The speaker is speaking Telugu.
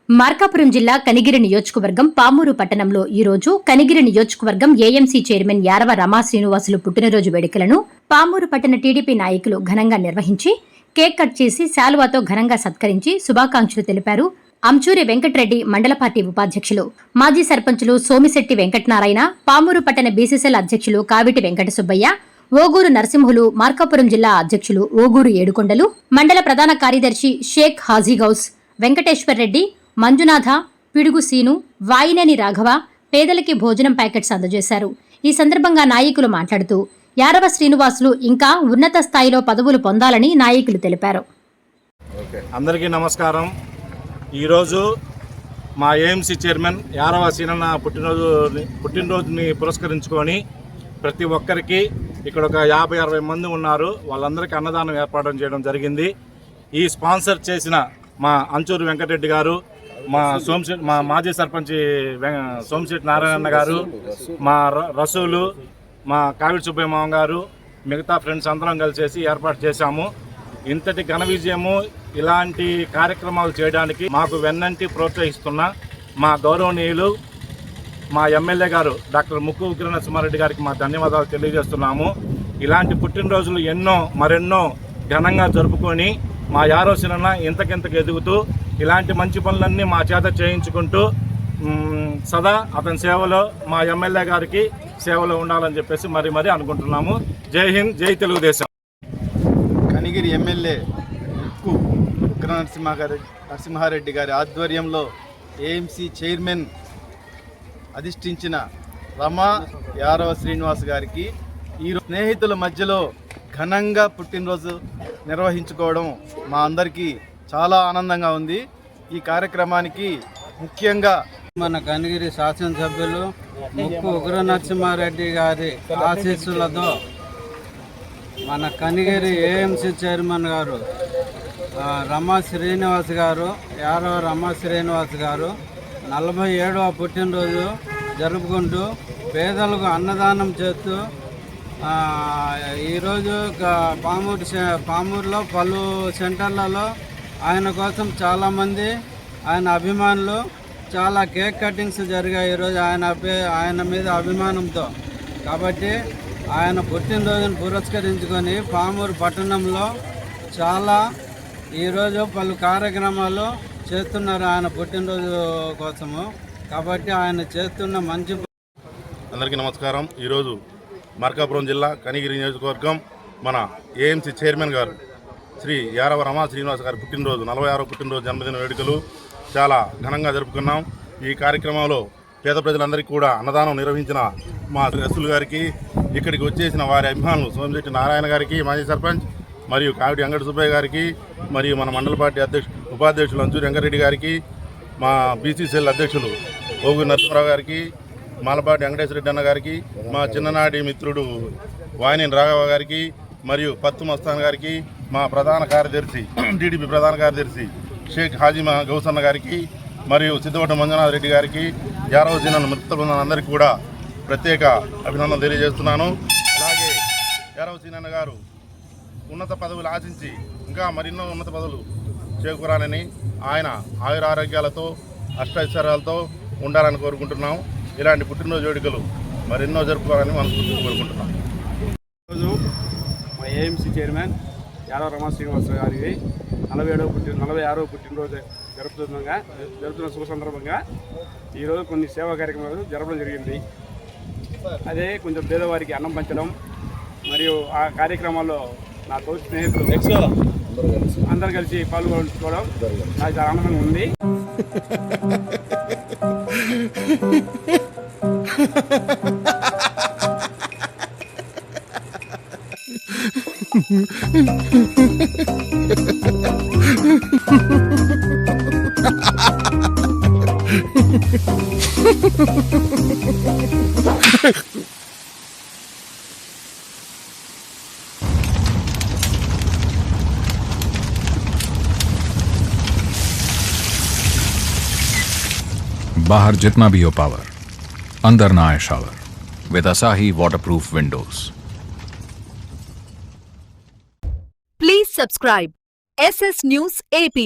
మార్కాపురం జిల్లా కనిగిరి నియోజకవర్గం పామూరు పట్టణంలో ఈ రోజు కనిగిరి నియోజకవర్గం ఏఎంసీ చైర్మన్ యారవ రమా శ్రీనివాసులు పుట్టినరోజు వేడుకలను పామూరు పట్టణ టీడీపీ నాయకులు ఘనంగా నిర్వహించి కేక్ కట్ చేసి శాలువాతో ఘనంగా సత్కరించి శుభాకాంక్షలు తెలిపారు. అంచూరి వెంకటరెడ్డి మండల పార్టీ ఉపాధ్యక్షులు, మాజీ సర్పంచులు సోమిశెట్టి వెంకటనారాయణ, పామూరు పట్టణ బీసీసీఎల్ అధ్యక్షులు కావిటి వెంకట సుబ్బయ్య, ఓగూరు నరసింహులు, మార్కాపురం జిల్లా అధ్యక్షులు ఓగూరు ఏడుకొండలు, మండల ప్రధాన కార్యదర్శి షేక్ హాజీగౌస్, వెంకటేశ్వర్రెడ్డి, మంజునాథ, పిడుగు సీను, వాయినేని రాఘవ పేదలకి భోజనం ప్యాకెట్స్ అందజేశారు. ఈ సందర్భంగా నాయకులు మాట్లాడుతూ యారవ శ్రీనివాసులు ఇంకా ఉన్నత స్థాయిలో పదవులు పొందాలని నాయకులు తెలిపారు. అందరికీ నమస్కారం. ఈరోజు మా ఏఎంసీ చైర్మన్ యారవ సీనన్న పుట్టినరోజుని పురస్కరించుకొని ప్రతి ఒక్కరికి ఇక్కడ ఒక 50-60 మంది ఉన్నారు. వాళ్ళందరికీ అన్నదానం ఏర్పాటు చేయడం జరిగింది. ఈ స్పాన్సర్ చేసిన మా అంచూరు వెంకటరెడ్డి గారు, మా మాజీ సర్పంచ్ సోమిశెట్టి నారాయణ గారు, మా రసూలు, మా కావిడి సుబ్బయ్య మామ గారు, మిగతా ఫ్రెండ్స్ అందరం కలిసేసి ఏర్పాటు చేశాము. ఇంతటి ఘన విజయము, ఇలాంటి కార్యక్రమాలు చేయడానికి మాకు వెన్నంటి ప్రోత్సహిస్తున్న మా గౌరవనీయులు మా ఎమ్మెల్యే గారు డాక్టర్ ముక్కు ఉగ్ర నరసింహారెడ్డి గారికి మా ధన్యవాదాలు తెలియజేస్తున్నాము. ఇలాంటి పుట్టినరోజులు మరెన్నో ఘనంగా జరుపుకొని మా యారవ సీనన్న ఇంతకింతకు ఎదుగుతూ ఇలాంటి మంచి పనులన్నీ మా చేత చేయించుకుంటూ సదా అతని సేవలో మా ఎమ్మెల్యే గారికి సేవలో ఉండాలని చెప్పేసి మరీ అనుకుంటున్నాము. జై హింద్, జై తెలుగుదేశం. కనిగిరి ఎమ్మెల్యే ముక్కు ఉగ్ర నరసింహారెడ్డి గారి ఆధ్వర్యంలో ఏఎంసీ చైర్మన్ అధిష్ఠించిన రమా యారవ శ్రీనివాస్ గారికి ఈ స్నేహితుల మధ్యలో ఘనంగా పుట్టినరోజు నిర్వహించుకోవడం మా అందరికీ చాలా ఆనందంగా ఉంది. ఈ కార్యక్రమానికి ముఖ్యంగా మన కనిగిరి శాసనసభ్యులు ముక్కు ఉగ్ర నరసింహారెడ్డి గారి ఆశీస్సులతో మన కనిగిరి ఏఎంసీ చైర్మన్ గారు రమా శ్రీనివాస్ గారు, యారవ రమా శ్రీనివాస్ గారు 47వ పుట్టినరోజు జరుపుకుంటూ పేదలకు అన్నదానం చేస్తూ ఈరోజు పామూరులో పలు సెంటర్లలో ఆయన కోసం చాలామంది ఆయన అభిమానులు చాలా కేక్ కటింగ్స్ జరిగాయి ఈరోజు ఆయన మీద అభిమానంతో. కాబట్టి ఆయన పుట్టినరోజును పురస్కరించుకొని పామూరు పట్టణంలో చాలా ఈరోజు పలు కార్యక్రమాలు చేస్తున్నారు ఆయన పుట్టినరోజు కోసము. కాబట్టి ఆయన చేస్తున్న మంచి. అందరికీ నమస్కారం. ఈరోజు మార్కాపురం జిల్లా కనిగిరి నియోజకవర్గం మన ఏఎంసీ చైర్మన్ గారు శ్రీ యారవ రమా శ్రీనివాస్ గారి పుట్టినరోజు 46వ పుట్టినరోజు జన్మదిన వేడుకలు చాలా ఘనంగా జరుపుకున్నాం. ఈ కార్యక్రమంలో పేద ప్రజలందరికీ కూడా అన్నదానం నిర్వహించిన మా రసూలు గారికి, ఇక్కడికి వచ్చేసిన వారి అభిమానులు సోమిశెట్టి నారాయణ గారికి, మాజీ సర్పంచ్, మరియు కావిడి వెంకట సుబ్బయ్య గారికి, మరియు మన మండల పార్టీ ఉపాధ్యక్షులు అంచూరి వెంకటరెడ్డి గారికి, మా బీసీసీఎల్ అధ్యక్షులు ఓగు నరసింహరావు గారికి, మాలపాటి వెంకటేశ్వరరెడ్డి అన్న గారికి, మా చిన్ననాటి మిత్రుడు వాయినేని రాఘవ గారికి, మరియు పత్తు మస్తాన్ గారికి, మా ప్రధాన కార్యదర్శి టీడీపీ ప్రధాన కార్యదర్శి షేక్ హాజీమా గౌసన్న గారికి, మరియు సిద్ధవట మంజునాథ్ రెడ్డి గారికి, యారవ సీనన్న మిత్ర బృందాలందరికీ కూడా ప్రత్యేక అభినందనలు తెలియజేస్తున్నాను. అలాగే యారవ సీనన్న గారు ఉన్నత పదవులు ఆశించి ఇంకా మరెన్నో ఉన్నత పదవులు చేకూరాలని, ఆయన ఆయుర ఆరోగ్యాలతో అష్టైశ్వర్యాలతో ఉండాలని కోరుకుంటున్నాం. ఇలాంటి పుట్టినరోజు వేడుకలు మరెన్నో జరుపుకోవాలని మనస్ఫూర్తిగా కోరుకుంటున్నాం. ఈరోజు మా ఏఎంసీ చైర్మన్ యారవ రమా శ్రీనివాస్ గారికి 46వ పుట్టినరోజు జరుపుతున్న శుభ సందర్భంగా ఈరోజు కొన్ని సేవా కార్యక్రమాలు జరపడం జరిగింది. అదే కొంచెం పేదవారికి అన్నం పంచడం, మరియు ఆ కార్యక్రమాల్లో నా తోటి స్నేహితులు అందరూ కలిసి పాల్గొనడం నాకు చాలా ఆనందంగా ఉంది. बाहर जितना भी हो पावर, अंदर ना आए shower with Asahi waterproof windows. Please subscribe SS News AP.